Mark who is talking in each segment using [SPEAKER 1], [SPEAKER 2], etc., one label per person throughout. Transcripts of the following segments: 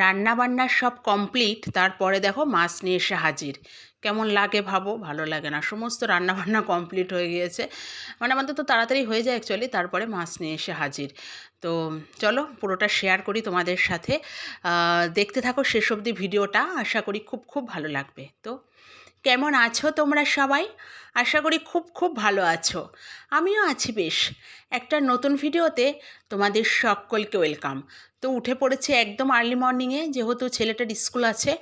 [SPEAKER 1] রান্না বান্না সব কমপ্লিট, তারপরে দেখো মাছ নিয়ে এসে হাজির। কেমন লাগে ভাবো? ভালো লাগে না। সমস্ত রান্না বান্না কমপ্লিট হয়ে গিয়েছে, মানে আমাদের তো তাড়াতাড়ি হয়ে যায় অ্যাকচুয়ালি, তারপরে মাছ নিয়ে এসে হাজির। তো চলো পুরোটা শেয়ার করি তোমাদের সাথে। দেখতে থাকো শেষ অবধি ভিডিওটা, আশা করি খুব খুব ভালো লাগবে। তো কেমন আছো তোমরা সবাই? আশা করি খুব খুব ভালো আছো। আমিও আছি বেশ। একটা নতুন ভিডিওতে তোমাদের সকলকে ওয়েলকাম। তো উঠে পড়েছি একদম আর্লি মর্নিংয়ে, যেহেতু ছেলেটার স্কুল আছে।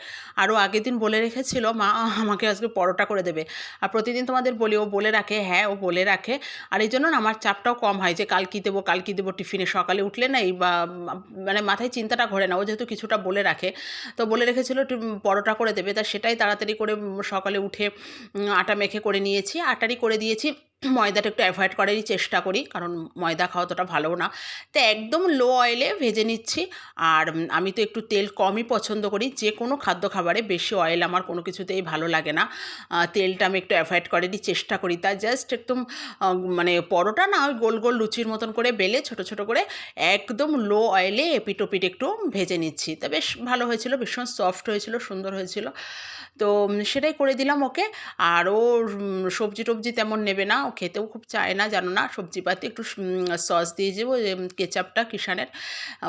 [SPEAKER 1] আরও আগের দিন বলে রেখেছিল মা আমাকে আজকে পরোটা করে দেবে। আর প্রতিদিন তোমাদের বলি, ও বলে রাখে, হ্যাঁ ও বলে রাখে। আর এই জন্য না আমার চাপটাও কম হয় যে কাল কী দেবো টিফিনে। সকালে উঠলে না এই বা মানে মাথায় চিন্তাটা ঘোরে না, ও যেহেতু কিছুটা বলে রাখে। তো বলে রেখেছিল পরোটা করে দেবে, তা সেটাই তাড়াতাড়ি করে সকালে উঠে আটা মেখে করে নিয়েছি, আটারই করে দিয়েছি। ময়দাটা একটু অ্যাভয়েড করারই চেষ্টা করি, কারণ ময়দা খাওয়া অতটা ভালোও না। তো একদম লো অয়েলে ভেজে নিচ্ছি। আর আমি তো একটু তেল কমই পছন্দ করি, যে কোনো খাদ্য খাবারে বেশি অয়েল আমার কোনো কিছুতেই ভালো লাগে না। তেলটা আমি একটু অ্যাভয়েড করারই চেষ্টা করি। তা জাস্ট একদম মানে পরোটা না, ওই গোল গোল লুচির মতন করে বেলে ছোট ছোট করে একদম লো অয়েলে এপিট ওপিট একটু ভেজে নিচ্ছি। তা বেশ ভালো হয়েছিল, ভীষণ সফট হয়েছিল, সুন্দর হয়েছিল। তো সেটাই করে দিলাম ওকে। আর ও সবজি টবজি তেমন নেবে না, ও খেতেও খুব চায় না, জানো না। সবজিপাতি একটু সস দিয়ে দেবো, কেচাপটা কিষানের,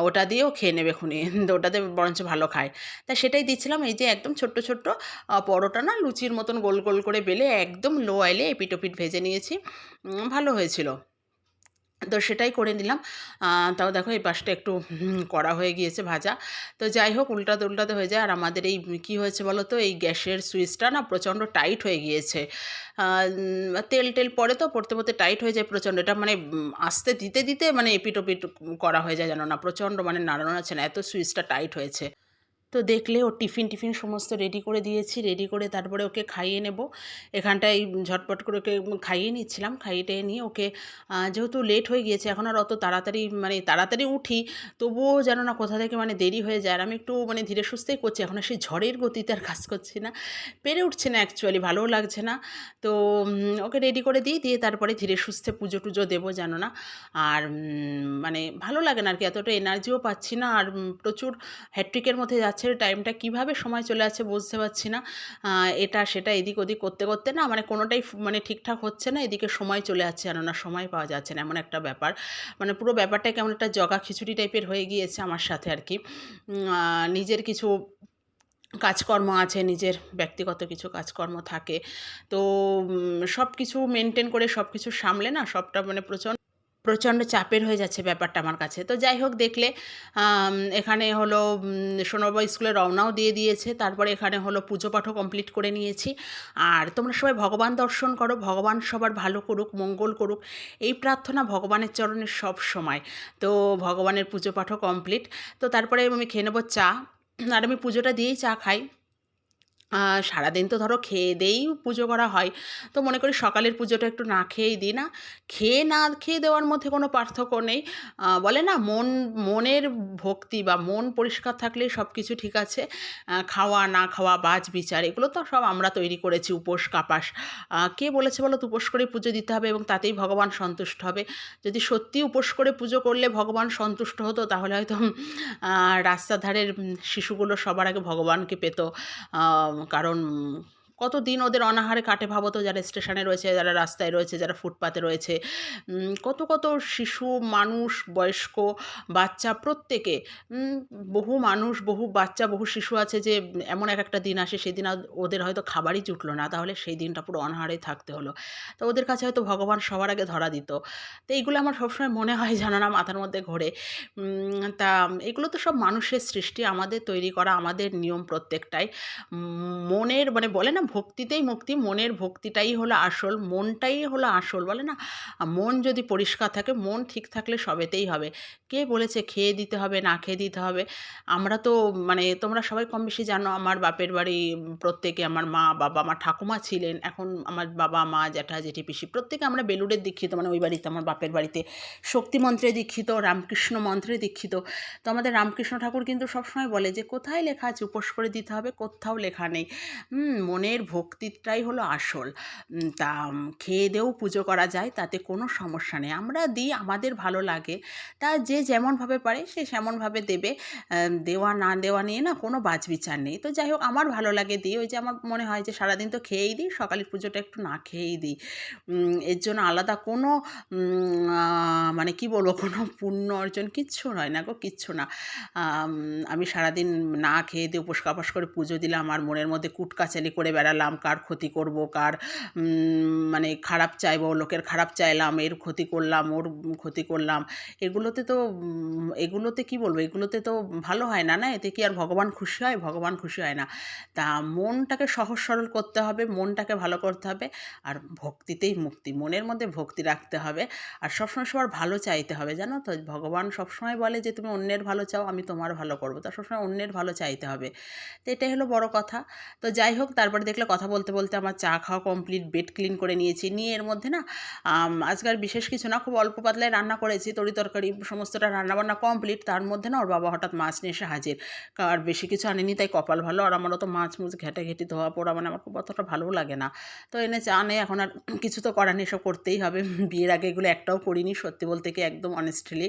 [SPEAKER 1] ওটা দিয়েও খেয়ে নেবে খুনি। তো ওটাতে বরঞ্চ ভালো খায়। তা সেটাই দিচ্ছিলাম। এই যে একদম ছোট্ট ছোট্ট পরোটা না, লুচির মতন গোল গোল করে বেলে একদম লো অয়েলে এপিট ওপিট ভেজে নিয়েছি। ভালো হয়েছিল। তো সেটাই করে নিলাম। তাও দেখো এই পাশটা একটু কড়া হয়ে গিয়েছে ভাজা। তো যাই হোক, উল্টাতে উল্টাতে হয়ে যায়। আর আমাদের এই কী হয়েছে বলো তো, এই গ্যাসের সুইচটা না প্রচণ্ড টাইট হয়ে গিয়েছে। তেল টেল পড়ে তো, পড়তে পড়তে টাইট হয়ে যায় প্রচণ্ড। এটা মানে আস্তে দিতে দিতে মানে এপিট ওপিট করা হয়ে যায়, জানো না। প্রচণ্ড মানে নাড়ানো যাচ্ছে না, এত সুইচটা টাইট হয়েছে। তো দেখলে ওর টিফিন টিফিন সমস্ত রেডি করে দিয়েছি, রেডি করে তারপরে ওকে খাইয়ে নেব। এখানটায় ঝটপট করে ওকে খাইয়ে নিচ্ছিলাম। খাইয়ে টেয়ে নিয়ে ওকে, যেহেতু লেট হয়ে গিয়েছে, এখন আর অত তাড়াতাড়ি মানে তাড়াতাড়ি উঠি, তবুও যেন না কোথা থেকে মানে দেরি হয়ে যায়। আর আমি একটু মানে ধীরে সুস্থেই করছি, এখন আর সেই ঝড়ের গতিতে আর কাজ করছি না, পেরে উঠছি না অ্যাকচুয়ালি, ভালোও লাগছে না। তো ওকে রেডি করে দিয়ে তারপরে ধীরে সুস্থে পুজো টুজো দেবো, জানো না। আর মানে ভালো লাগে না আর কি, এতটা এনার্জিও পাচ্ছি না। আর প্রচুর হ্যাট্রিকের মধ্যে যাচ্ছে, টাইমটা কিভাবে সময় চলে যাচ্ছে বুঝতে পারছি না। এটা সেটা এদিক ওদিক করতে করতে না মানে কোনোটাই মানে ঠিকঠাক হচ্ছে না। এদিকে সময় চলে যাচ্ছে, জানো না, সময় পাওয়া যাচ্ছে না, এমন একটা ব্যাপার। মানে পুরো ব্যাপারটা কেমন একটা জগা খিচুড়ি টাইপের হয়ে গিয়েছে আমার সাথে আর কি। নিজের কিছু কাজকর্ম আছে, নিজের ব্যক্তিগত কিছু কাজকর্ম থাকে। তো সব কিছু মেনটেন করে সব কিছু সামলে না, সবটা মানে প্রচণ্ড চাপের হয়ে যাচ্ছে ব্যাপারটা আমার কাছে। তো যাই হোক, দেখলে এখানে হলো সোনারবা স্কুলে রওনাও দিয়ে দিয়েছে। তারপরে এখানে হলো পুজো পাঠও কমপ্লিট করে নিয়েছি। আর তোমরা সবাই ভগবান দর্শন করো, ভগবান সবার ভালো করুক, মঙ্গল করুক, এই প্রার্থনা ভগবানের চরণে সব সময়। তো ভগবানের পুজো পাঠও কমপ্লিট। তো তারপরে আমি খেয়ে নেবো চা। আর আমি পুজোটা দিয়েই চা খাই। সারাদিন তো ধরো খেয়ে দিয়েই পুজো করা হয়। তো মনে করি সকালের পুজোটা একটু না খেয়েই দিই না। খেয়ে না খেয়ে দেওয়ার মধ্যে কোনো পার্থক্য নেই। বলে না, মনের ভক্তি বা মন পরিষ্কার থাকলেই সব কিছু ঠিক আছে। খাওয়া না খাওয়া বাছ বিচার এগুলো তো সব আমরা তৈরি করেছি, উপোস কাপাস। কে বলেছে বলো তো উপোস করে পুজো দিতে হবে এবং তাতেই ভগবান সন্তুষ্ট হবে? যদি সত্যি উপোস করে পুজো করলে ভগবান সন্তুষ্ট হতো, তাহলে হয়তো রাস্তার ধারের শিশুগুলো সবার আগে ভগবানকে পেত। কারণ কতদিন ওদের অনাহারে কাটে ভাবো তো, যারা স্টেশনে রয়েছে, যারা রাস্তায় রয়েছে, যারা ফুটপাতে রয়েছে। কত কত শিশু, মানুষ, বয়স্ক, বাচ্চা প্রত্যেকে, বহু মানুষ, বহু বাচ্চা, বহু শিশু আছে যে এমন একটা দিন আসে, সেদিন ওদের হয়তো খাবারই জুটলো না, তাহলে সেই দিনটা পুরো অনাহারেই থাকতে হলো। তো ওদের কাছে হয়তো ভগবান সবার আগে ধরা দিত। তো এইগুলো আমার সবসময় মনে হয়, জানো না, মাথার মধ্যে ঘোরে। তা এগুলো তো সব মানুষের সৃষ্টি, আমাদের তৈরি করা, আমাদের নিয়ম প্রত্যেকটাই। মনের মানে বলে না, ভক্তিতেই মুক্তি, মনের ভক্তিটাই হলো আসল, মনটাই হলো আসল, বলে না। মন যদি পরিষ্কার থাকে, মন ঠিক থাকলে সবেতেই হবে। কে বলেছে খেয়ে দিতে হবে, না খেয়ে দিতে হবে? আমরা তো মানে তোমরা সবাই কম বেশি জানো, আমার বাপের বাড়ি প্রত্যেকে, আমার মা বাবা, আমার ঠাকুমা ছিলেন, এখন আমার বাবা মা জ্যাঠা জেঠি পিসি প্রত্যেকে আমরা বেলুড়ের দীক্ষিত, মানে ওই বাড়িতে আমার বাপের বাড়িতে শক্তি মন্ত্রে দীক্ষিত, রামকৃষ্ণ মন্ত্রে দীক্ষিত। তো আমাদের রামকৃষ্ণ ঠাকুর কিন্তু সবসময় বলে যে কোথায় লেখা আছে উপোস করে দিতে হবে? কোথাও লেখা নেই। মনের মনের ভক্তিটাই হলো আসল। তা খেয়ে দেয়েও পুজো করা যায়, তাতে কোনো সমস্যা নেই। আমরা দিই, আমাদের ভালো লাগে। তা যে যেমনভাবে পারে সে সেমনভাবে দেবে। দেওয়া না দেওয়া নিয়ে না কোনো বাছবিচার নেই। তো যাই হোক, আমার ভালো লাগে দিই। ওই যে আমার মনে হয় যে সারাদিন তো খেয়েই দিই, সকালের পুজোটা একটু না খেয়েই দিই। এর জন্য আলাদা কোনো মানে কি বলবো, কোনো পুণ্য অর্জন কিচ্ছু হয় না গো, কিচ্ছু না। আম আমি সারাদিন না খেয়ে দিয়ে উপোস-কাপাস করে পুজো দিলাম আর মনের মধ্যে কুটকাচালি করে বেড়ালাম, কার ক্ষতি করব, কার মানে খারাপ চাইবো, লোকের খারাপ চাইলাম, এর ক্ষতি করলাম, ওর ক্ষতি করলাম। এগুলোতে তো এগুলোতে কি বলবো, এগুলোতে তো ভালো হয় না, না? এতে কি আর ভগবান খুশি হয়? ভগবান খুশি হয় না। তা মনটাকে সহজ সরল করতে হবে, মনটাকে ভালো করতে হবে, আর ভক্তিতেই মুক্তি। মনের মধ্যে ভক্তি রাখতে হবে, আর সবসময় সবার ভালো চাইতে হবে, জানো তো? ভগবান সবসময় বলে যে তুমি অন্যের ভালো চাও, আমি তোমার ভালো করবো। তা সবসময় অন্যের ভালো চাইতে হবে। তো এটাই হলো বড় কথা। তো যাই হোক, তারপরে দেখলে কথা বলতে বলতে আমার চা খাওয়া কমপ্লিট, বেড ক্লিন করে নিয়েছি। নিয়ে এর মধ্যে না আজকে আর বিশেষ কিছু না, খুব অল্প পাতলায় রান্না করেছি, তরি-তরকারি সমস্তটা রান্নাবান্না কমপ্লিট। তার মধ্যে না ওর বাবা হঠাৎ মাছ নিয়ে এসে হাজির। আর বেশি কিছু আনেনি, তাই কপাল ভালো। আর আমারও তো মাছ-মুছ ঘেঁটাঘেঁটি, ধোয়া পোড়া, মানে আমার খুব অতটা ভালোও লাগে না। তো এনেছে, আনে, এখন আর কিছু তো করার নেই, এসব করতেই হবে। বিয়ের আগে এগুলো একটাও করিনি, সত্যি বলতে কি, একদম অনেস্টলি।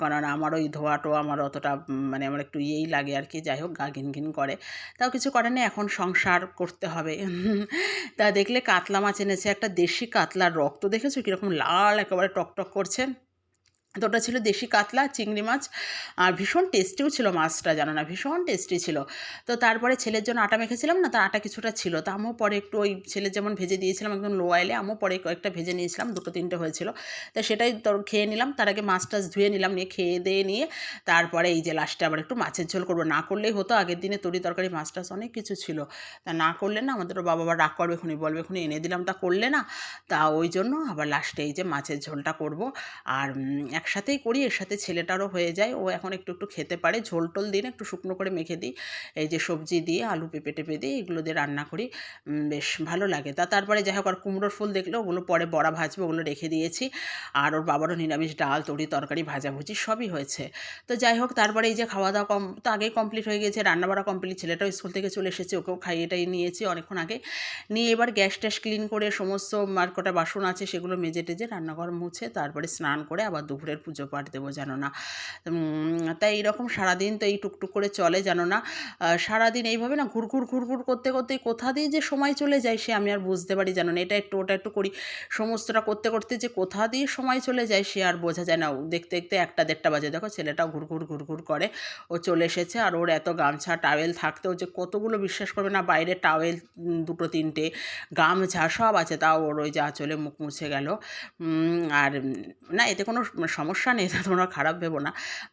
[SPEAKER 1] কারণ আমার ওই ধোয়া-টোয়া আমার অতটা মানে আমার একটু ইয়েই লাগে আর কি। যাই হোক, গা ঘিনঘিন করে। তাও কিছু করার নেই, এখন সংসার করতে হবে। তা দেখলে কাতলা মাছ এনেছে, একটা দেশি কাতলার রক্ত দেখেছো কীরকম লাল একেবারে টকটক করছে? তো ওটা ছিল দেশি কাতলা চিংড়ি মাছ, আর ভীষণ টেস্টিও ছিল মাছটা, জানো না, ভীষণ টেস্টি ছিল। তো তারপরে ছেলের জন্য আটা মেখেছিলাম না, তার আটা কিছুটা ছিল, তা আমিও পরে একটু ওই ছেলের যেমন ভেজে দিয়েছিলাম একদম লো অয়েলে, আমিও পরে কয়েকটা ভেজে নিয়েছিলাম, 2-3টে হয়েছিল। তা সেটাই খেয়ে নিলাম। তার আগে মাছ টাছ ধুয়ে নিলাম, নিয়ে খেয়ে দিয়ে নিয়ে তারপরে এই যে লাস্টে আবার একটু মাছের ঝোল করবো। না করলেই হতো, আগের দিনে তরি তরকারি মাছ টাছ অনেক কিছু ছিল। তা না করলে না আমাদেরও বাবা আবার রাগ করবে, এখনই বলবে, এখনই এনে দিলাম তা করলে না। তা ওই জন্য আবার লাস্টে এই যে মাছের ঝোলটা করব। আর একসাথেই করি, এর সাথে ছেলেটারও হয়ে যায়, ও এখন একটু একটু খেতে পারে। ঝোল টোল দিন একটু শুকনো করে মেখে দিই, এই যে সবজি দিয়ে আলু পেঁপে টেপে দিই, এগুলো দিয়ে রান্না করি, বেশ ভালো লাগে। তারপরে যাই হোক, আর কুমড়োর ফুল দেখলে ওগুলো পরে বড়া ভাজবে, ওগুলো রেখে দিয়েছি। আর ওর বাবারও নিরামিষ ডাল, তরি তরকারি, ভাজাভুজি সবই হয়েছে। তো যাই হোক, তারপরে এই যে খাওয়া দাওয়া তো আগেই কমপ্লিট হয়ে গেছে, রান্নাবাড়া কমপ্লিট, ছেলেটাও স্কুল থেকে চলে এসেছে, ওকেও খাইয়েটাই নিয়েছি অনেকক্ষণ আগে। নিয়ে এবার গ্যাস ট্যাস ক্লিন করে সমস্ত কটা বাসন আছে সেগুলো মেজে টেজে রান্নাঘর মুছে তারপরে স্নান করে আবার দুপুরের পুজো পাঠ দেবো, জানো না। তাই এইরকম সারাদিন তো এই টুকটুক করে চলে, জানো না। সারাদিন এইভাবে না ঘুরঘুর ঘুরঘুর করতে করতে কোথা দিয়ে যে সময় চলে যায় সে আমি আর বুঝতে পারি, জানো না। এটা একটু ওটা একটু করি, সমস্তটা করতে করতে যে কোথা দিয়ে সময় চলে যায় সে আর বোঝা যায় না। দেখতে দেখতে 1টা 1:30 বাজে। দেখো ছেলেটাও ঘুরঘুর ঘুরঘুর করে, ও চলে এসেছে। আর ওর এত গামছা টাওয়েল থাকতেও যে কতগুলো, বিশ্বাস করবে না, বাইরে টাওয়েল 2-3টে, গামছা সব আছে, তাও ওর ওই যে আঁচলে মুখ মুছে গেল। আর না, এতে কোনো সমস্যা নেই, তোমরা খারাপ ভেবো না,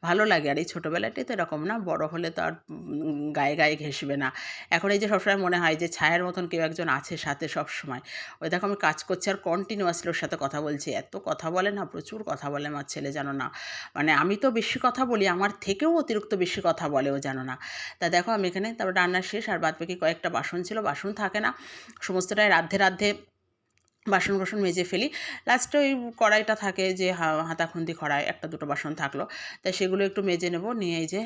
[SPEAKER 1] ভালো লাগে। আর এই ছোটোবেলাটাই তো এরকম, না বড় হলে তো আর গায়ে গায়ে ঘেঁষবে না। এখন এই যে সবসময় মনে হয় যে ছায়ার মতন কেউ একজন আছে সাথে সব সময়। ওই দেখো আমি কাজ করছি আর কন্টিনিউয়াসলি ওর সাথে কথা বলছি, এত কথা বলে না, প্রচুর কথা বলে আমার ছেলে, জানো না। মানে আমি তো বেশি কথা বলি, আমার থেকেও অতিরিক্ত বেশি কথা বলে ও, জানো না। তা দেখো আমি এখানে তারপর রান্না শেষ, আর বাদবাকি কয়েকটা বাসন ছিল, বাসন থাকে না, সমস্তটাই রাধ্যে রাধ্যে বাসন কোসন মেজে ফেলি। লাস্টে ওই কড়াইটা থাকে যে হাতাখুন্তি কড়াই, 1-2টো বাসন থাকলো, তাই সেগুলো একটু মেজে নেব। নিয়ে এই যে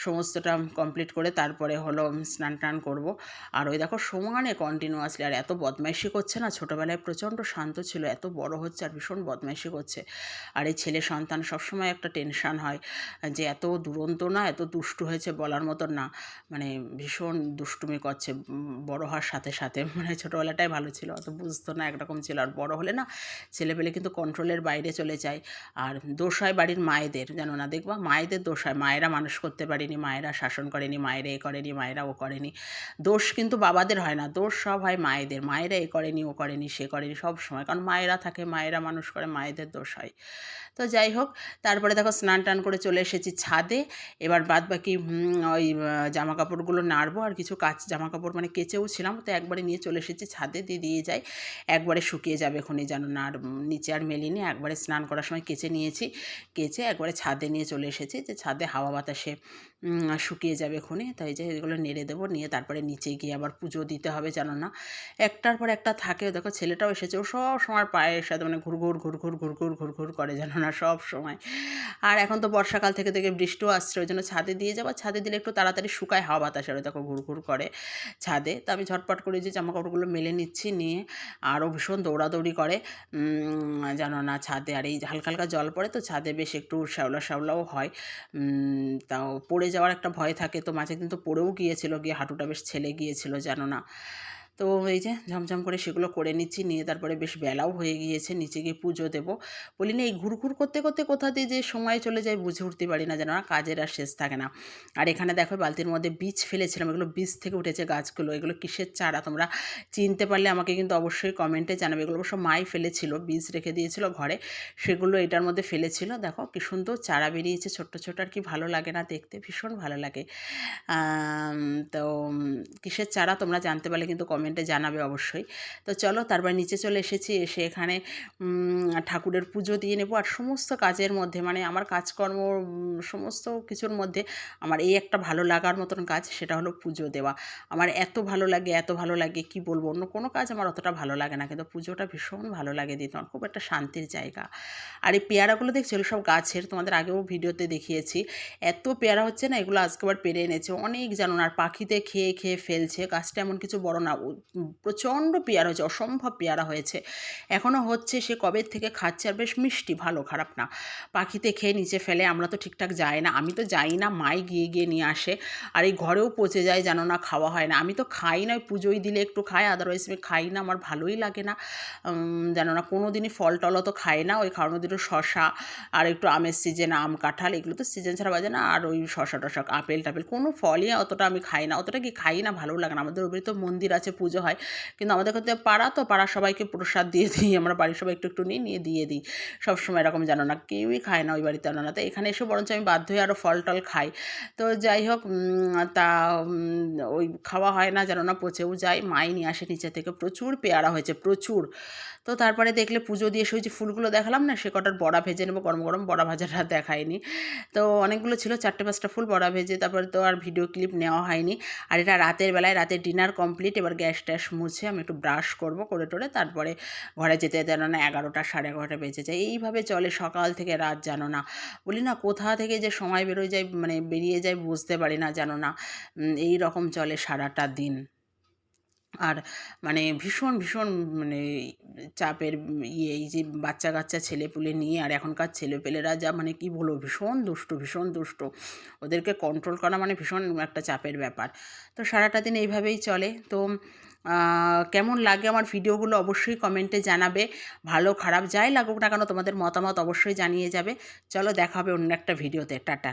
[SPEAKER 1] সমস্তটা কমপ্লিট করে তারপরে হলো স্নান টান করবো। আর ওই দেখো সমানে কন্টিনিউয়াসলি, আর এত বদমাইশি করছে না, ছোটোবেলায় প্রচণ্ড শান্ত ছিল, এত বড় হচ্ছে আর ভীষণ বদমাইশি করছে। আর এই ছেলে সন্তান সবসময় একটা টেনশান হয় যে এত দুরন্ত না, এত দুষ্টু হয়েছে বলার মতন না, মানে ভীষণ দুষ্টুমি করছে বড় হওয়ার সাথে সাথে। মানে ছোটোবেলাটাই ভালো ছিল, অত বুঝতো না, একরকম ছিল। আর বড় হলে না ছেলেপেলে কিন্তু কন্ট্রোলের বাইরে চলে যায়। আর দোষ হয় বাড়ির মায়েদের, জানো না, দেখবা মায়েদের দোষ হয়, মায়েরা মানুষ করতে পারেনি, মায়েরা শাসন করেনি, মায়েরা এ করেনি, মায়েরা ও করেনি। দোষ কিন্তু বাবাদের হয় না, দোষ সব হয় মায়েদের, মায়েরা এ করেনি, ও করেনি, সে করেনি, সব সময়, কারণ মায়েরা থাকে, মায়েরা মানুষ করে, মায়েদের দোষ হয়। তো যাই হোক, তারপরে দেখো স্নান টান করে চলে এসেছি ছাদে। এবার বাদ বাকি ওই জামা কাপড়গুলো নাড়বো, আর কিছু জামা কাপড় মানে কেচেও ছিলাম, তো একবারে নিয়ে চলে এসেছি ছাদে, দিয়ে যাই, একবারে শুকিয়ে যাবে এখনই, জানো না। আর নিচে আর মেলিনি, একবারে স্নান করার সময় কেচে নিয়েছি, কেচে একবারে ছাদে নিয়ে চলে এসেছি, যে ছাদে হাওয়া বাতাসে শুকিয়ে যাবে ক্ষণে। তাই যে এগুলো নেড়ে দেবো, নিয়ে তারপরে নিচে গিয়ে আবার পুজো দিতে হবে, জানো না একটার পর একটা থাকে। দেখো ছেলেটাও এসেছে, ও সব সময় পায়ের সাথে মানে ঘুরঘুর ঘুরঘুর ঘুরঘুর ঘুরঘুর করে, জানো না সব সময়। আর এখন তো বর্ষাকাল থেকে থেকে বৃষ্টিও আসছে, ওই জন্য ছাদে দিয়ে যাবো, ছাদে দিলে একটু তাড়াতাড়ি শুকায়, হাওয়া বাতাসে দেখো ঘুরঘুর করে ছাদে। তো আমি ঝটপট করে যে জামাকাপড়গুলো মেলে নিচ্ছি, নিয়ে আরও ভীষণ দৌড়াদৌড়ি করে জানো না ছাদে। আর এই হালকা হালকা জল পড়ে তো ছাদে বেশ একটু শ্যাওলা শ্যাওলাও হয়, তাও পড়ে যাওয়ার একটা ভয় থাকে। তো মাঝে কিন্তু পড়েও গিয়েছিল, গিয়ে হাঁটুটা বেশ ছেলে গিয়েছিল, জানো না। তো এই যে ঝমঝম করে সেগুলো করে নিচ্ছি, নিয়ে তারপরে বেশ বেলাও হয়ে গিয়েছে, নিচে গিয়ে পুজো দেবো। বলি না এই ঘুরঘুর করতে করতে কোথা দিয়ে যে সময় চলে যায় বুঝে উঠতে পারি না, জানো না, কাজের আর শেষ থাকে না। আর এখানে দেখো বালতির মধ্যে বীজ ফেলেছিলাম, এগুলো বীজ থেকে উঠেছে গাছগুলো। এগুলো কিসের চারা তোমরা চিনতে পারলে আমাকে কিন্তু অবশ্যই কমেন্টে জানাবে। এগুলো অবশ্য মাই ফেলেছিল, বীজ রেখে দিয়েছিল ঘরে, সেগুলো এটার মধ্যে ফেলেছিল। দেখো কি সুন্দর চারা বেরিয়েছে ছোট্ট ছোট, আর কি ভালো লাগে না দেখতে, ভীষণ ভালো লাগে। তো কিসের চারা তোমরা জানতে পারলে কিন্তু কমেন্টে জানাবে অবশ্যই। তো চলো তারপর নিচে চলে এসেছি, এসে এখানে ঠাকুরের পুজো দিয়ে নেবো। আর সমস্ত কাজের মধ্যে মানে আমার কাজকর্ম সমস্ত কিছুর মধ্যে আমার এই একটা ভালো লাগার মতন কাজ, সেটা হলো পুজো দেওয়া। আমার এত ভালো লাগে, এত ভালো লাগে কি বলবো, অন্য কোনো কাজ আমার অতটা ভালো লাগে না, কিন্তু পুজোটা ভীষণ ভালো লাগে দিতে, আমার খুব একটা শান্তির জায়গা। আর এই পেয়ারাগুলো দেখছি এগুলো সব গাছের, তোমাদের আগেও ভিডিওতে দেখিয়েছি। এত পেয়ারা হচ্ছে না, এগুলো আজকে আবার পেরে এনেছে অনেক, জানো না। আর পাখিতে খেয়ে খেয়ে ফেলছে, গাছটা এমন কিছু বড় না, প্রচণ্ড পেয়ারা হয়েছে, অসম্ভব পেয়ারা হয়েছে, এখনও হচ্ছে। সে কবে থেকে খাচ্ছে, আর বেশ মিষ্টি, ভালো, খারাপ না। পাখিতে খেয়ে নিচে ফেলে, আমরা তো ঠিকঠাক যাই না, আমি তো যাই না, মাই গিয়ে গিয়ে নিয়ে আসে। আর এই ঘরেও পচে যায়, জানো না, খাওয়া হয় না। আমি তো খাই না, ওই পুজোয় দিলে একটু খাই, আদারওয়াইজ আমি খাই না, আমার ভালোই লাগে না। জানো না কোনো দিনই ফল টলও তো খাই না, ওই খাওয়ানো দিল শশা, আর একটু আমের সিজন, আম কাঁঠাল এগুলো তো সিজন ছাড়া বাজে না। আর ওই শশা টশা, আপেল টাপেল, কোনো ফলই অতটা আমি খাই না, অতটা কি খাই না, ভালো লাগে না। আমাদের ওই তো মন্দির আছে, পুজো হয়, কিন্তু আমাদের কাছে পাড়া তো, পাড়ার সবাইকে প্রসাদ দিয়ে দিই, আমরা বাড়ির সবাই একটু একটু নিয়ে নিয়ে দিয়ে দিই সবসময়, এরকম, জানো না, কেউই খায় না ওই বাড়িতে, আনো না। তো এখানে এসে বরঞ্চ আমি বাধ্য হয়ে আরও ফল টল খাই। তো যাই হোক, তা ওই খাওয়া হয় না, জানো না, পচেও যায়। মাই নিয়ে আসে নিচে থেকে, প্রচুর পেয়ারা হয়েছে, প্রচুর। তো তারপরে দেখলে পুজো দিয়ে সেই যে ফুলগুলো দেখালাম না, সে কটার বড়া ভেজে নেবো, গরম গরম বড়া ভাজাটা দেখায়নি। তো অনেকগুলো ছিল, 4-5টা ফুল বড়া ভেজে, তারপরে তো আর ভিডিও ক্লিপ নেওয়া হয়নি। আর এটা রাতের বেলায়, রাতের ডিনার কমপ্লিট, এবার গ্যাস ট্যাস মুছে আমি একটু ব্রাশ করবো, করে টোরে তারপরে ঘরে যেতে যেতে না 11টা 11:30 বেজে যায়। এইভাবে চলে সকাল থেকে রাত, জানো না। বলি না কোথা থেকে যে সময় বেরোয় যায়, মানে বেরিয়ে যায় বুঝতে পারি না, জানো না। এই রকম চলে সারাটা দিন। আর মানে ভীষণ ভীষণ মানে চাপের এই যে বাচ্চা কাচ্চা ছেলেপুলে নিয়ে, আর এখনকার ছেলেপেলেরা যা মানে কি বলবো, ভীষণ দুষ্টু, ভীষণ দুষ্টু। ওদেরকে কন্ট্রোল করা মানে ভীষণ একটা চাপের ব্যাপার। তো সারাটা দিন এইভাবেই চলে। তো কেমন লাগে আমার ভিডিওগুলো অবশ্যই কমেন্টে জানাবে, ভালো খারাপ যাই লাগুক না কেন তোমাদের মতামত অবশ্যই জানিয়ে যাবে। চলো দেখা হবে অন্য একটা ভিডিওতে, টাটা।